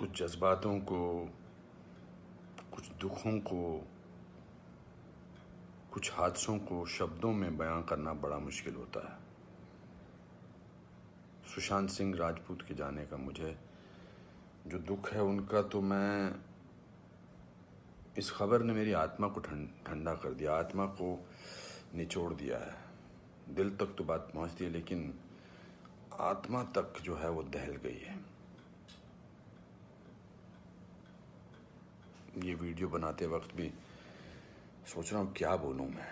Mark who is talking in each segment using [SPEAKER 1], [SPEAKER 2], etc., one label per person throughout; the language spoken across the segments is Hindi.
[SPEAKER 1] कुछ जज्बातों को, कुछ दुखों को, कुछ हादसों को शब्दों में बयां करना बड़ा मुश्किल होता है। सुशांत सिंह राजपूत के जाने का मुझे जो दुख है उनका, तो मैं इस खबर ने मेरी आत्मा को ठंडा कर दिया, आत्मा को निचोड़ दिया है। दिल तक तो बात पहुंचती है, लेकिन आत्मा तक जो है वो दहल गई है। ये वीडियो बनाते वक्त भी सोच रहा हूँ क्या बोलूँ मैं,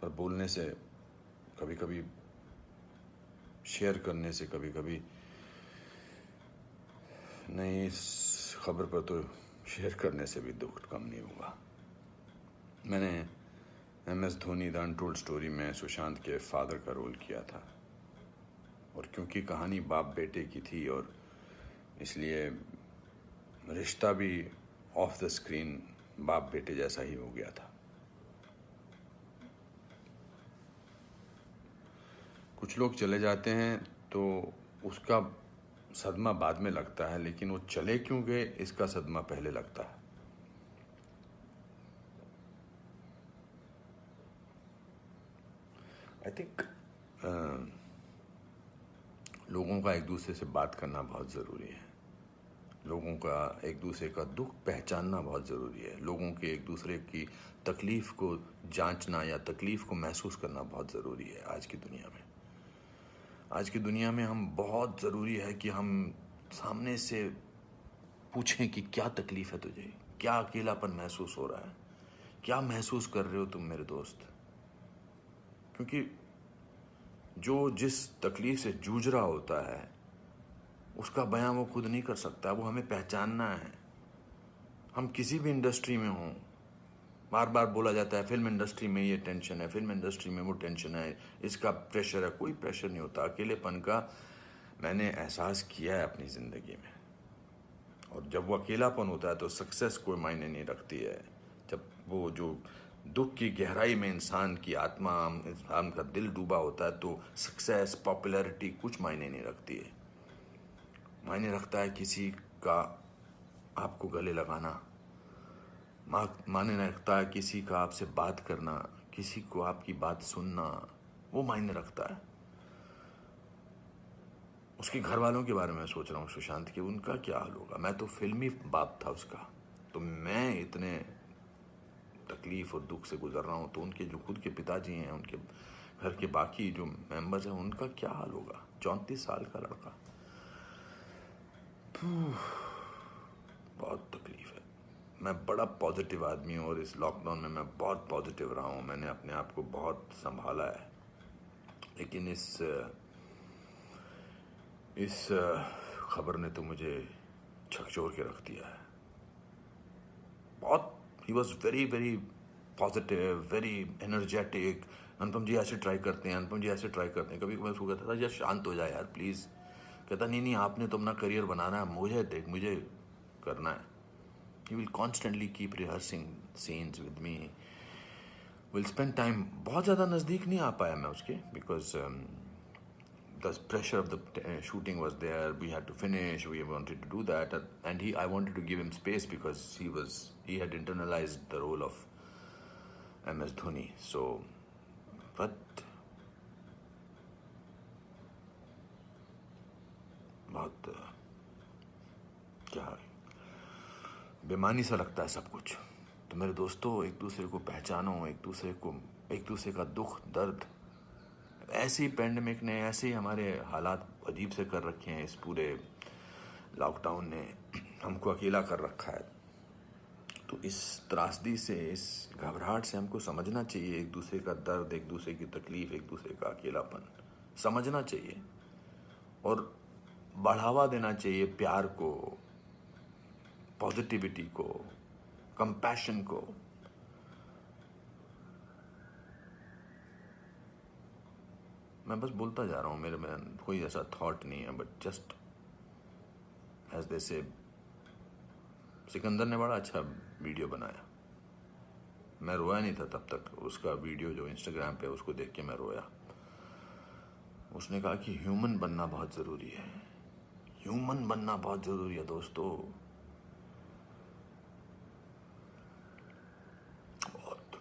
[SPEAKER 1] पर बोलने से कभी कभी, शेयर करने से कभी कभी नहीं, इस खबर पर तो शेयर करने से भी दुख कम नहीं हुआ। मैंने MS Dhoni the untold story में सुशांत के फादर का रोल किया था, और क्योंकि कहानी बाप बेटे की थी और इसलिए रिश्ता भी ऑफ द स्क्रीन बाप बेटे जैसा ही हो गया था। कुछ लोग चले जाते हैं तो उसका सदमा बाद में लगता है, लेकिन वो चले क्यों गए इसका सदमा पहले लगता है। आई थिंक लोगों का एक दूसरे से बात करना बहुत ज़रूरी है। लोगों का एक दूसरे का दुख पहचानना बहुत ज़रूरी है। लोगों के एक दूसरे की तकलीफ़ को जांचना या तकलीफ़ को महसूस करना बहुत ज़रूरी है आज की दुनिया में। आज की दुनिया में हम बहुत ज़रूरी है कि हम सामने से पूछें कि क्या तकलीफ़ है तुझे, क्या अकेलापन महसूस हो रहा है, क्या महसूस कर रहे हो तुम मेरे दोस्त। क्योंकि जो जिस तकलीफ़ से जूझ रहा होता है उसका बयां वो खुद नहीं कर सकता, वो हमें पहचानना है। हम किसी भी इंडस्ट्री में हों, बार बार बोला जाता है फिल्म इंडस्ट्री में ये टेंशन है, फिल्म इंडस्ट्री में वो टेंशन है, इसका प्रेशर है। कोई प्रेशर नहीं होता। अकेलेपन का मैंने एहसास किया है अपनी ज़िंदगी में, और जब वो अकेलापन होता है तो सक्सेस कोई मायने नहीं रखती है। जब वो जो दुख की गहराई में इंसान की आत्मा, इंसान का दिल डूबा होता है, तो सक्सेस, पॉपुलैरिटी कुछ मायने नहीं रखती है। मायने रखता है किसी का आपको गले लगाना, मायने रखता है किसी का आपसे बात करना, किसी को आपकी बात सुनना, वो मायने रखता है। उसके घर वालों के बारे में सोच रहा हूँ सुशांत के, उनका क्या हाल होगा। मैं तो फिल्मी बाप था उसका, तो मैं इतने तकलीफ और दुख से गुजर रहा हूँ, तो उनके जो खुद के पिताजी हैं, उनके घर के बाकी जो मेंबर्स हैं, उनका क्या हाल होगा। 34 साल का लड़का, बहुत तकलीफ है। मैं बड़ा पॉजिटिव आदमी हूँ, और इस लॉकडाउन में मैं बहुत पॉजिटिव रहा हूँ। मैंने अपने आप को बहुत संभाला है, लेकिन इस खबर ने तो मुझे झकझोर के रख दिया है। बहुत, ही was very very positive, very energetic. Anupam ji ऐसे ट्राई करते हैं, अनुपम जी ऐसे ट्राई करते हैं। कभी मैं उसको कहता था यार शांत हो जाए यार प्लीज़। कहता नहीं नहीं, आपने तो अपना करियर बनाना है, मुझे देख, मुझे करना है। He will constantly keep rehearsing scenes with me. We'll spend time. बहुत ज़्यादा नज़दीक नहीं आ पाया मैं उसके, because the pressure of the shooting was there. We had to finish. We wanted to do that, and I wanted to give him space because he had internalized the role of MS Dhoni. So, but बहुत क्या बेमानी सा लगता है सब कुछ। तो मेरे दोस्तों, एक दूसरे को पहचानो, एक दूसरे का दुख दर्द। ऐसे ही पैंडेमिक ने, ऐसे ही हमारे हालात अजीब से कर रखे हैं। इस पूरे लॉकडाउन ने हमको अकेला कर रखा है। तो इस त्रासदी से, इस घबराहट से हमको समझना चाहिए एक दूसरे का दर्द, एक दूसरे की तकलीफ, एक दूसरे का अकेलापन समझना चाहिए, और बढ़ावा देना चाहिए प्यार को, पॉजिटिविटी को, कंपैशन को। मैं बस बोलता जा रहा हूँ, मेरे में कोई ऐसा थॉट नहीं है, बट जस्ट एज दे से। सिकंदर ने बड़ा अच्छा वीडियो बनाया, मैं रोया नहीं था तब तक। उसका वीडियो जो इंस्टाग्राम पे, उसको देख के मैं रोया। उसने कहा कि ह्यूमन बनना बहुत ज़रूरी है। ह्यूमन बनना बहुत जरूरी है दोस्तों। बहुत।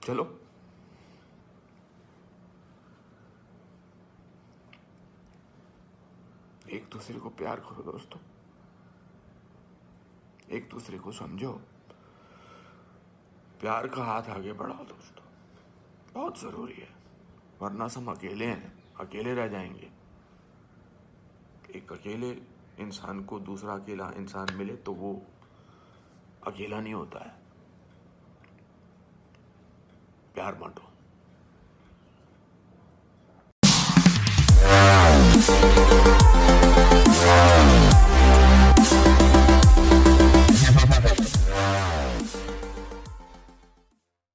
[SPEAKER 1] चलो एक दूसरे को प्यार करो दोस्तों, एक दूसरे को समझो, प्यार का हाथ आगे बढ़ाओ दोस्तों, बहुत जरूरी है। वरना हम अकेले हैं, अकेले रह जाएंगे। एक अकेले इंसान को दूसरा अकेला इंसान मिले तो वो अकेला नहीं होता है। प्यार बांटो।